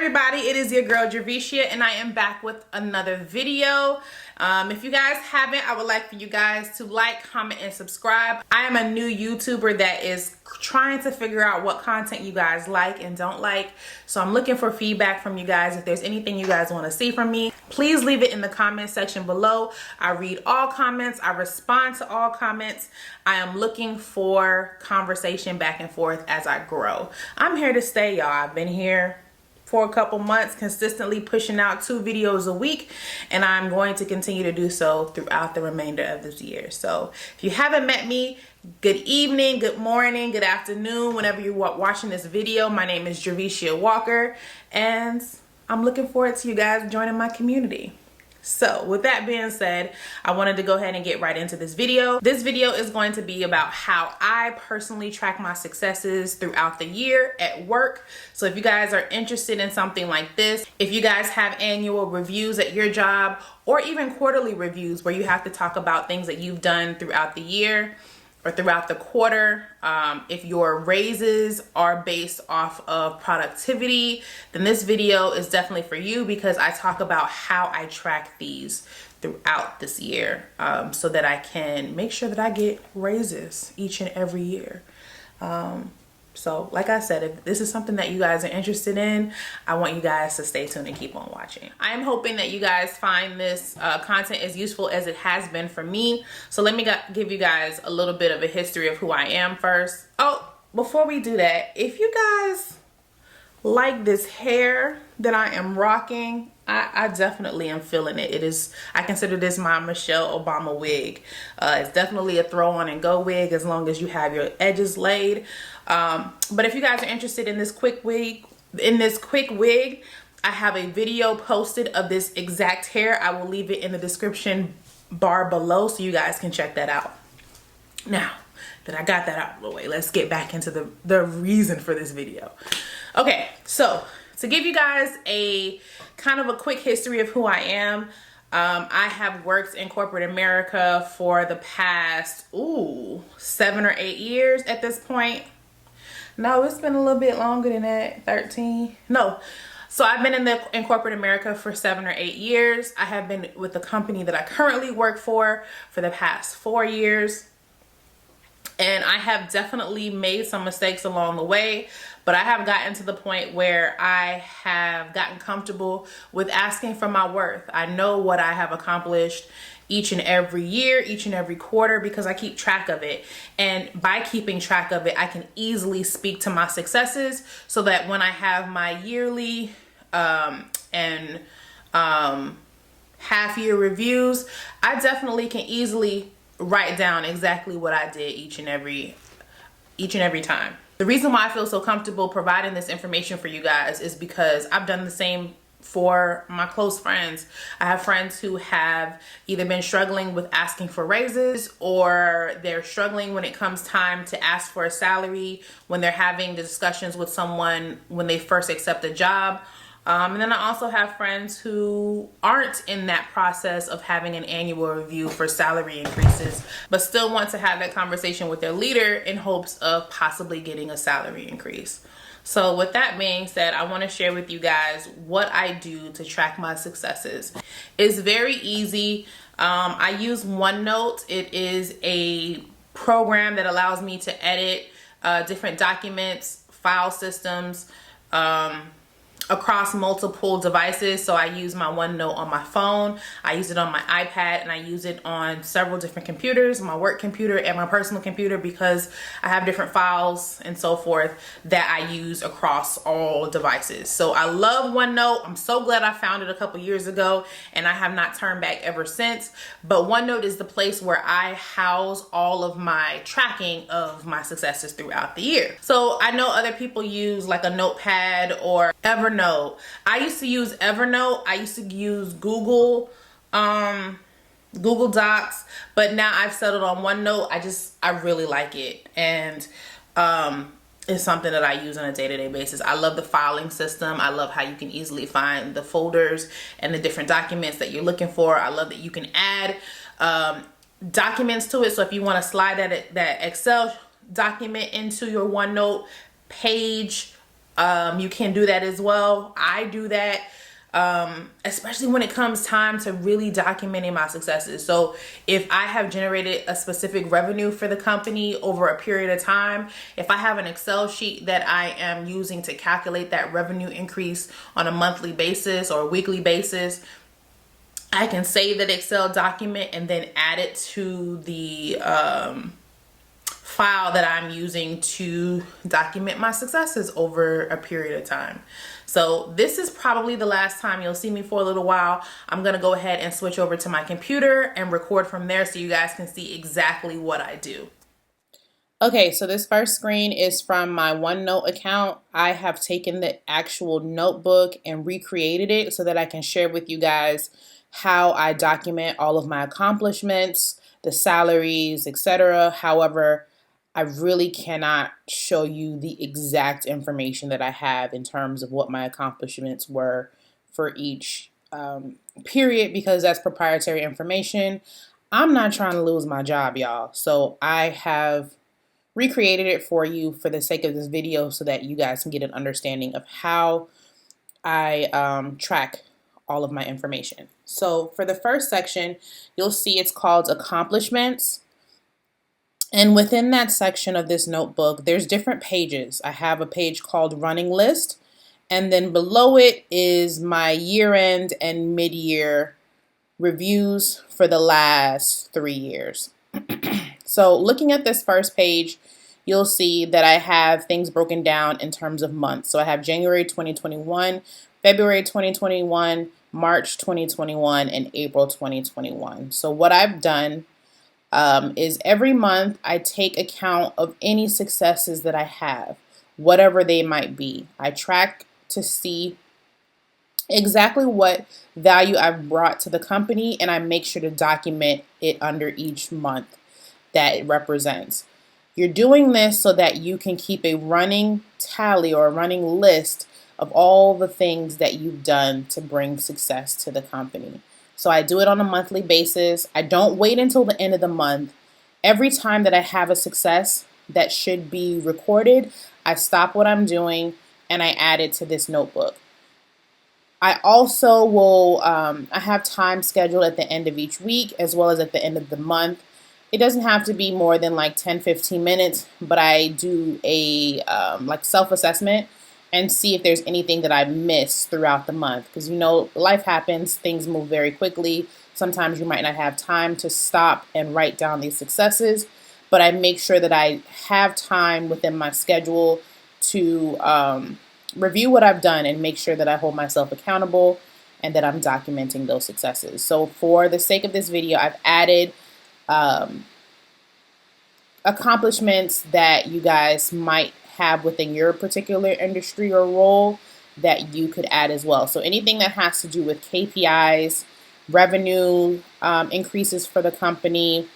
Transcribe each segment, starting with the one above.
everybody, it is your girl Jervicia and I am back with another video. If you guys haven't, I would like for you guys to like, comment, and subscribe. I am a new YouTuber that is trying to figure out what content you guys like and don't like. So I'm looking for feedback from you guys. If there's anything you guys want to see from me, please leave it in the comment section below. I read all comments. I respond to all comments. I am looking for conversation back and forth as I grow. I'm here to stay, y'all. I've been here for a couple months, consistently pushing out 2 videos a week, and I'm going to continue to do so throughout the remainder of this year. So if you haven't met me, good evening, good morning, good afternoon, whenever you're watching this video. My name is Jervicia Walker, and I'm looking forward to you guys joining my community. So with that being said, I wanted to go ahead and get right into this video. This video is going to be about how I personally track my successes throughout the year at work. So if you guys are interested in something like this, if you guys have annual reviews at your job or even quarterly reviews where you have to talk about things that you've done throughout the year or throughout the quarter, if your raises are based off of productivity, then this video is definitely for you, because I talk about how I track these throughout this year, so that I can make sure that I get raises each and every year. So like I said, if this is something that you guys are interested in, I want you guys to stay tuned and keep on watching. I am hoping that you guys find this content as useful as it has been for me. So let me give you guys a little bit of a history of who I am first. Oh, before we do that, if you guys like this hair that I am rocking, I definitely am feeling it. It is, I consider this my Michelle Obama wig. It's definitely a throw on and go wig as long as you have your edges laid. But if you guys are interested in this quick wig, I have a video posted of this exact hair. I will leave it in the description bar below so you guys can check that out. Now that I got that out of the way, let's get back into the reason for this video. Okay, so to give you guys a kind of a quick history of who I am, I have worked in corporate America for the past 7 or 8 years at this point. No, it's been a little bit longer than that. 13. No. So I've been in corporate America for 7 or 8 years. I have been with the company that I currently work for the past 4 years. And I have definitely made some mistakes along the way, but I have gotten to the point where I have gotten comfortable with asking for my worth. I know what I have accomplished each and every year, each and every quarter, because I keep track of it. And by keeping track of it, I can easily speak to my successes so that when I have my yearly and half-year reviews, I definitely can easily write down exactly what I did each and every time. The reason why I feel so comfortable providing this information for you guys is because I've done the same for my close friends. I have friends who have either been struggling with asking for raises, or they're struggling when it comes time to ask for a salary when they're having discussions with someone when they first accept a job. And then I also have friends who aren't in that process of having an annual review for salary increases, but still want to have that conversation with their leader in hopes of possibly getting a salary increase. So with that being said, I want to share with you guys what I do to track my successes. It's very easy. I use OneNote. It is a program that allows me to edit different documents, file systems, across multiple devices. So I use my OneNote on my phone, I use it on my iPad, and I use it on several different computers, my work computer and my personal computer, because I have different files and so forth that I use across all devices. So I love OneNote. I'm so glad I found it a couple years ago, and I have not turned back ever since. But OneNote is the place where I house all of my tracking of my successes throughout the year. So I know other people use like a notepad or Evernote. I used to use Evernote. I used to use Google Docs, but now I've settled on OneNote. I really like it, and it's something that I use on a day-to-day basis. I love the filing system. I love how you can easily find the folders and the different documents that you're looking for. I love that you can add documents to it. So if you want to slide that Excel document into your OneNote page You can do that as well. I do that, especially when it comes time to really documenting my successes. So if I have generated a specific revenue for the company over a period of time, if I have an Excel sheet that I am using to calculate that revenue increase on a monthly basis or a weekly basis, I can save that Excel document and then add it to the file that I'm using to document my successes over a period of time. So this is probably the last time you'll see me for a little while. I'm gonna go ahead and switch over to my computer and record from there so you guys can see exactly what I do. Okay, so this first screen is from my OneNote account. I have taken the actual notebook and recreated it so that I can share with you guys how I document all of my accomplishments, the salaries, etc. However, I really cannot show you the exact information that I have in terms of what my accomplishments were for each period, because that's proprietary information. I'm not trying to lose my job, y'all. So I have recreated it for you for the sake of this video so that you guys can get an understanding of how I track all of my information. So for the first section, you'll see it's called accomplishments. And within that section of this notebook, there's different pages. I have a page called running list, and then below it is my year-end and mid-year reviews for the last 3 years. So looking at this first page, you'll see that I have things broken down in terms of months. So I have January 2021, February 2021, March 2021, and April 2021. So what I've done is every month I take account of any successes that I have, whatever they might be. I track to see exactly what value I've brought to the company, and I make sure to document it under each month that it represents. You're doing this so that you can keep a running tally or a running list of all the things that you've done to bring success to the company. So I do it on a monthly basis. I don't wait until the end of the month. Every time that I have a success that should be recorded, I stop what I'm doing and I add it to this notebook. I also will, I have time scheduled at the end of each week as well as at the end of the month. It doesn't have to be more than like 10-15 minutes, but I do a like self-assessment and see if there's anything that I missed throughout the month. Because you know, life happens, things move very quickly. Sometimes you might not have time to stop and write down these successes, but I make sure that I have time within my schedule to review what I've done and make sure that I hold myself accountable and that I'm documenting those successes. So for the sake of this video, I've added accomplishments that you guys might have within your particular industry or role that you could add as well. So anything that has to do with KPIs, revenue increases for the company,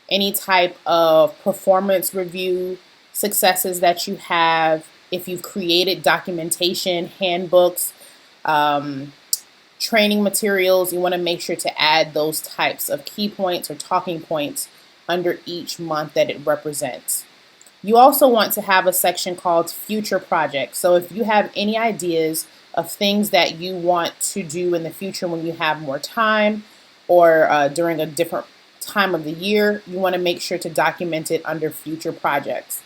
any type of performance review successes that you have, if you've created documentation, handbooks, training materials, you want to make sure to add those types of key points or talking points under each month that it represents. You also want to have a section called future projects. So if you have any ideas of things that you want to do in the future when you have more time or during a different time of the year, you want to make sure to document it under future projects.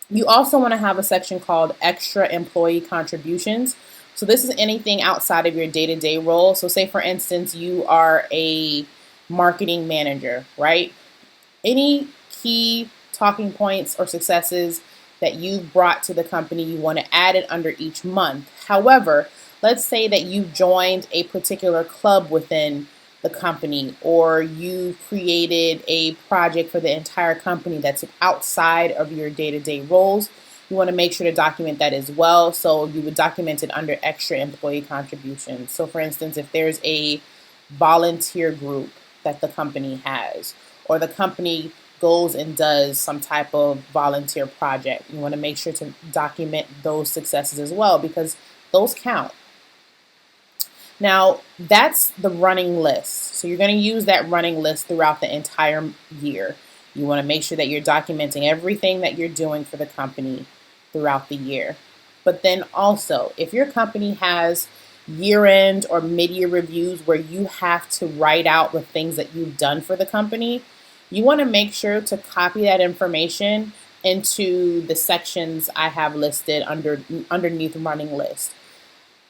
You also want to have a section called extra employee contributions. So this is anything outside of your day-to-day role. So say for instance, you are a marketing manager, right? Any key talking points or successes that you've brought to the company, you want to add it under each month. However, let's say that you joined a particular club within the company, or you created a project for the entire company that's outside of your day-to-day roles. You want to make sure to document that as well. So you would document it under extra employee contributions. So for instance, if there's a volunteer group that the company has, or the company goes and does some type of volunteer project, you want to make sure to document those successes as well, because those count. Now, that's the running list. So you're going to use that running list throughout the entire year. You want to make sure that you're documenting everything that you're doing for the company throughout the year. But then also, if your company has year-end or mid-year reviews where you have to write out the things that you've done for the company, you want to make sure to copy that information into the sections I have listed underneath running list.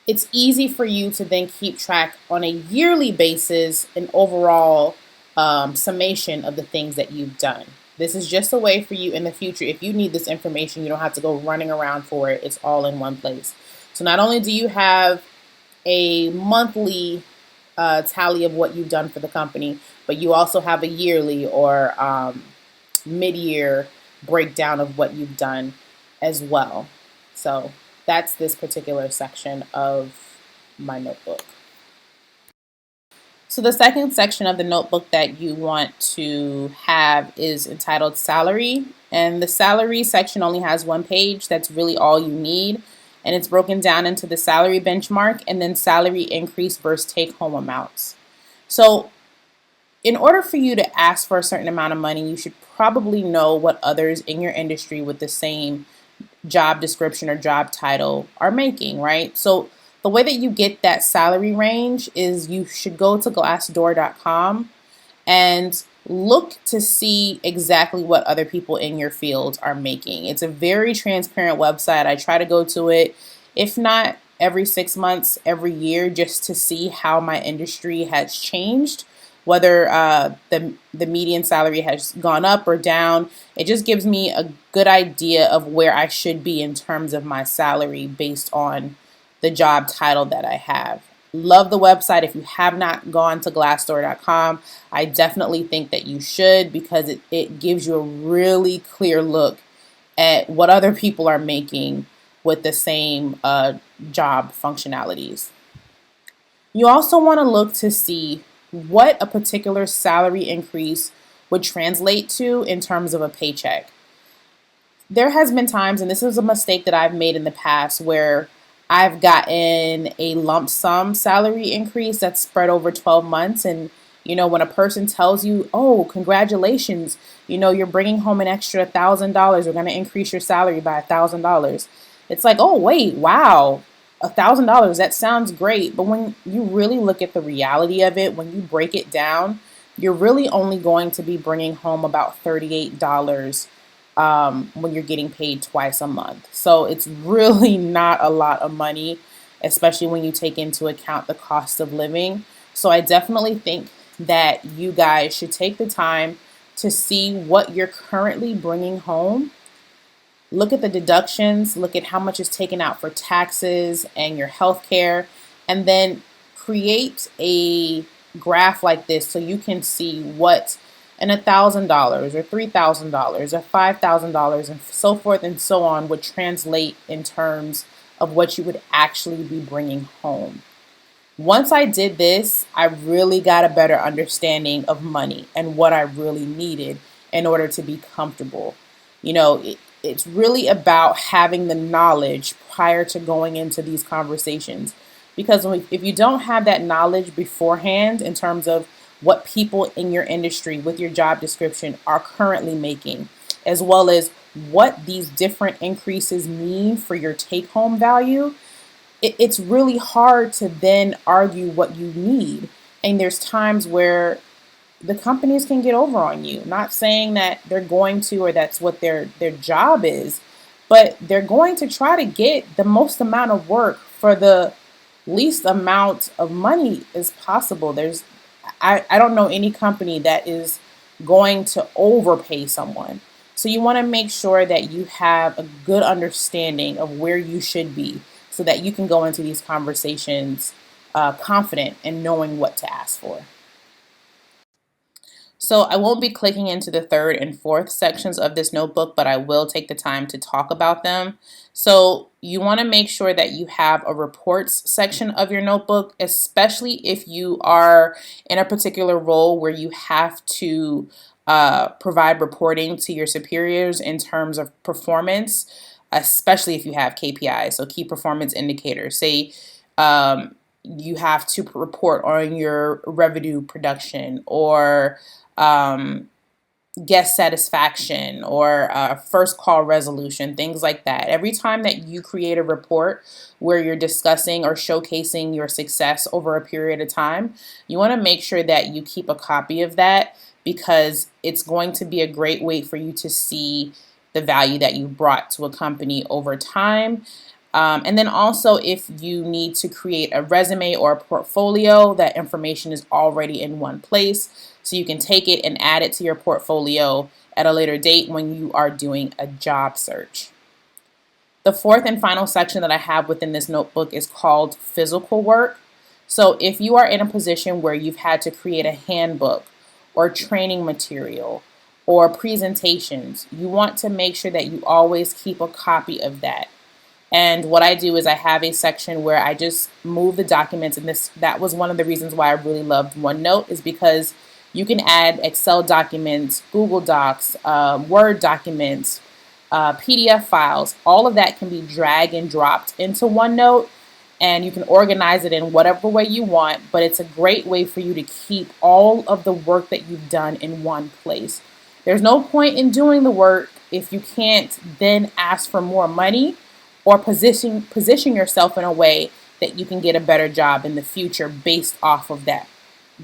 It's easy for you to then keep track on a yearly basis an overall summation of the things that you've done. This is just a way for you in the future. If you need this information, you don't have to go running around for it. It's all in one place. So not only do you have a monthly tally of what you've done for the company, but you also have a yearly or mid-year breakdown of what you've done as well. So that's this particular section of my notebook. So the second section of the notebook that you want to have is entitled Salary. And the salary section only has one page. That's really all you need. And it's broken down into the salary benchmark and then salary increase versus take home amounts. So in order for you to ask for a certain amount of money, you should probably know what others in your industry with the same job description or job title are making, right? So the way that you get that salary range is you should go to glassdoor.com and look to see exactly what other people in your field are making. It's a very transparent website. I try to go to it, if not every 6 months, every year, just to see how my industry has changed, whether the median salary has gone up or down. It just gives me a good idea of where I should be in terms of my salary based on the job title that I have. Love the website. If you have not gone to glassdoor.com, I definitely think that you should, because it gives you a really clear look at what other people are making with the same job functionalities. You also want to look to see what a particular salary increase would translate to in terms of a paycheck. There has been times, and this is a mistake that I've made in the past, where I've gotten a lump sum salary increase that's spread over 12 months. And, when a person tells you, oh, congratulations, you're bringing home an extra $1,000, we're going to increase your salary by $1,000. It's like, oh, wait, wow, $1,000, that sounds great. But when you really look at the reality of it, when you break it down, you're really only going to be bringing home about $38 when you're getting paid twice a month. So it's really not a lot of money, especially when you take into account the cost of living. So I definitely think that you guys should take the time to see what you're currently bringing home. Look at the deductions, look at how much is taken out for taxes and your health care, and then create a graph like this so you can see what and $1,000 or $3,000 or $5,000 and so forth and so on would translate in terms of what you would actually be bringing home. Once I did this, I really got a better understanding of money and what I really needed in order to be comfortable. It's really about having the knowledge prior to going into these conversations. Because if you don't have that knowledge beforehand in terms of what people in your industry with your job description are currently making, as well as what these different increases mean for your take-home value, it's really hard to then argue what you need. And there's times where the companies can get over on you. Not saying that they're going to, or that's what their job is, but they're going to try to get the most amount of work for the least amount of money as possible. I don't know any company that is going to overpay someone. So you want to make sure that you have a good understanding of where you should be so that you can go into these conversations confident and knowing what to ask for. So I won't be clicking into the third and fourth sections of this notebook, but I will take the time to talk about them. So you want to make sure that you have a reports section of your notebook, especially if you are in a particular role where you have to provide reporting to your superiors in terms of performance, especially if you have KPIs, so key performance indicators. Say you have to report on your revenue production or guest satisfaction or first call resolution, things like that. Every time that you create a report where you're discussing or showcasing your success over a period of time, you want to make sure that you keep a copy of that, because it's going to be a great way for you to see the value that you brought to a company over time. And then also, if you need to create a resume or a portfolio, that information is already in one place. So you can take it and add it to your portfolio at a later date when you are doing a job search. The fourth and final section that I have within this notebook is called physical work. So if you are in a position where you've had to create a handbook or training material or presentations, you want to make sure that you always keep a copy of that. And what I do is I have a section where I just move the documents, and that was one of the reasons why I really loved OneNote, is because you can add Excel documents, Google Docs, Word documents, PDF files. All of that can be drag and dropped into OneNote, and you can organize it in whatever way you want, but it's a great way for you to keep all of the work that you've done in one place. There's no point in doing the work if you can't then ask for more money or position yourself in a way that you can get a better job in the future based off of that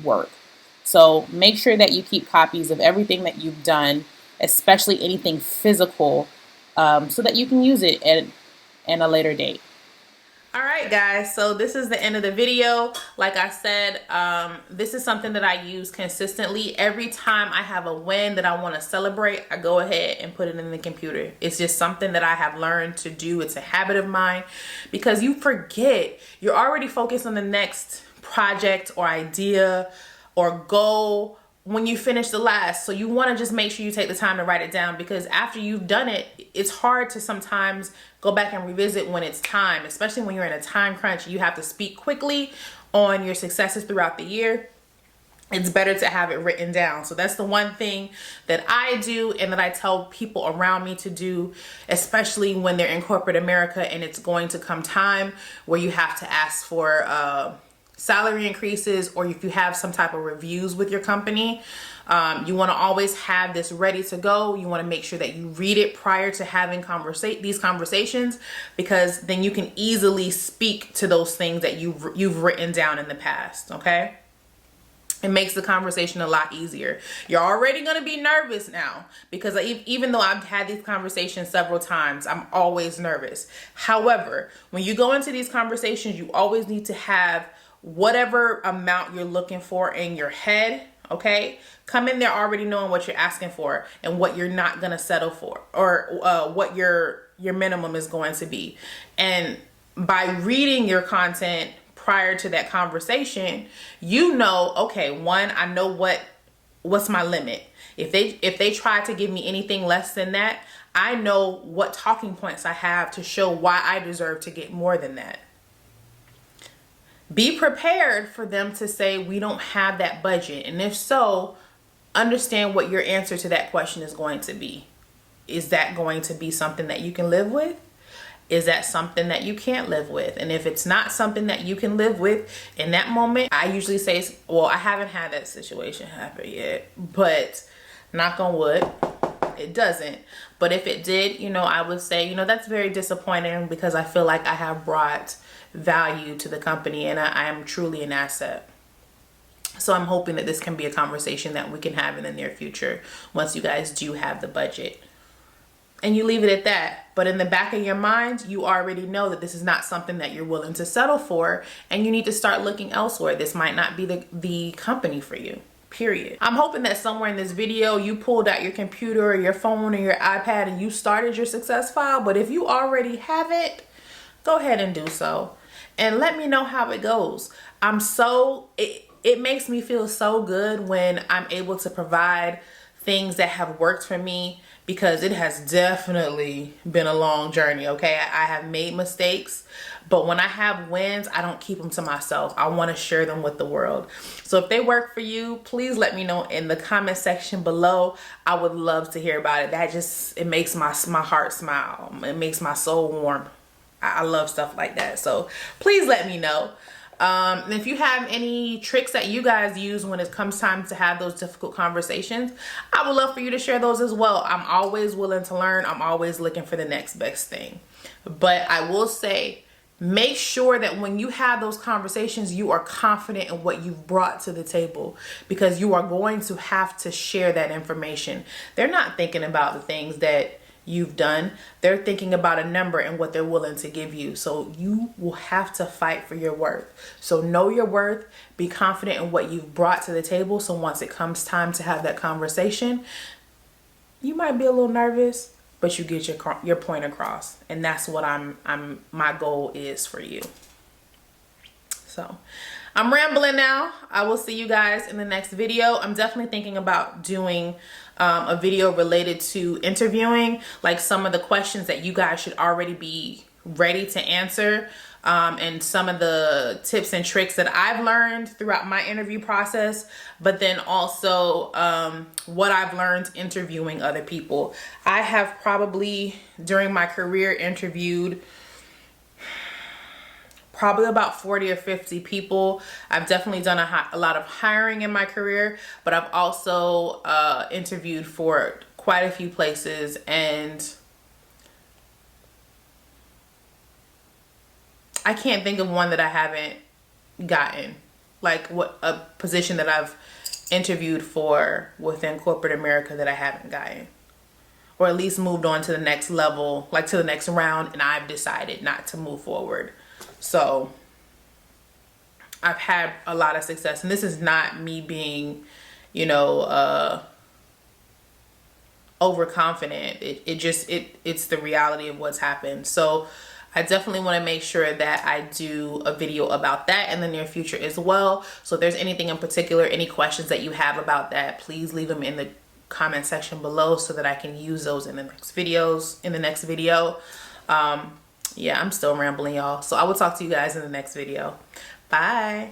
work. So make sure that you keep copies of everything that you've done, especially anything physical, so that you can use it at a later date. All right, guys, so this is the end of the video. Like I said, this is something that I use consistently. Every time I have a win that I want to celebrate, I go ahead and put it in the computer. It's just something that I have learned to do. It's a habit of mine, because you forget. You're already focused on the next project or idea or goal when you finish the last. So you want to just make sure you take the time to write it down, because after you've done it, it's hard to sometimes go back and revisit when it's time, especially when you're in a time crunch. You have to speak quickly on your successes throughout the year. It's better to have it written down. So that's the one thing that I do and that I tell people around me to do, especially when they're in corporate America and it's going to come time where you have to ask for salary increases, or if you have some type of reviews with your company. You want to always have this ready to go. You want to make sure that you read it prior to having these conversations, because then you can easily speak to those things that you've written down in the past. Okay, it makes the conversation a lot easier. You're already going to be nervous now, because even though I've had these conversations several times, I'm always nervous. However, when you go into these conversations, you always need to have whatever amount you're looking for in your head. Okay, come in there already knowing what you're asking for and what you're not going to settle for, or what your minimum is going to be. And by reading your content prior to that conversation, you know, okay, one, I know what's my limit. If they try to give me anything less than that, I know what talking points I have to show why I deserve to get more than that. Be prepared for them to say, we don't have that budget. And if so, understand what your answer to that question is going to be. Is that going to be something that you can live with? Is that something that you can't live with? And if it's not something that you can live with in that moment, I usually say, well, I haven't had that situation happen yet, but knock on wood, it doesn't. But if it did, I would say, that's very disappointing, because I feel like I have brought value to the company and I am truly an asset. So I'm hoping that this can be a conversation that we can have in the near future once you guys do have the budget. And you leave it at that. But in the back of your mind, you already know that this is not something that you're willing to settle for, and you need to start looking elsewhere. This might not be the company for you. Period. I'm hoping that somewhere in this video you pulled out your computer or your phone or your iPad and you started your success file. But if you already have it, go ahead and do so. And let me know how it goes. It makes me feel so good when I'm able to provide things that have worked for me, because it has definitely been a long journey. Okay, I have made mistakes, but when I have wins, I don't keep them to myself. I want to share them with the world. So if they work for you, please let me know in the comment section below. I would love to hear about it. It makes my heart smile. It makes my soul warm. I love stuff like that. So please let me know. And if you have any tricks that you guys use when it comes time to have those difficult conversations, I would love for you to share those as well. I'm always willing to learn. I'm always looking for the next best thing. But I will say, make sure that when you have those conversations, you are confident in what you've brought to the table, because you are going to have to share that information. They're not thinking about the things that you've done. They're thinking about a number and what they're willing to give you. So you will have to fight for your worth. So know your worth, be confident in what you've brought to the table. So once it comes time to have that conversation, you might be a little nervous, but you get your point across. And that's what my goal is for you. So I'm rambling now. I will see you guys in the next video. I'm definitely thinking about doing a video related to interviewing, like some of the questions that you guys should already be ready to answer, and some of the tips and tricks that I've learned throughout my interview process, but then also what I've learned interviewing other people. I have probably during my career interviewed probably about 40 or 50 people. I've definitely done a lot of hiring in my career, but I've also interviewed for quite a few places, and I can't think of one that I haven't gotten. Like what a position that I've interviewed for within corporate America that I haven't gotten, or at least moved on to the next level, like to the next round, and I've decided not to move forward. So I've had a lot of success, and this is not me being, you know, overconfident. It's the reality of what's happened. So I definitely want to make sure that I do a video about that in the near future as well. So if there's anything in particular, any questions that you have about that, please leave them in the comment section below so that I can use those in the next video. Yeah, I'm still rambling, y'all. So I will talk to you guys in the next video. Bye.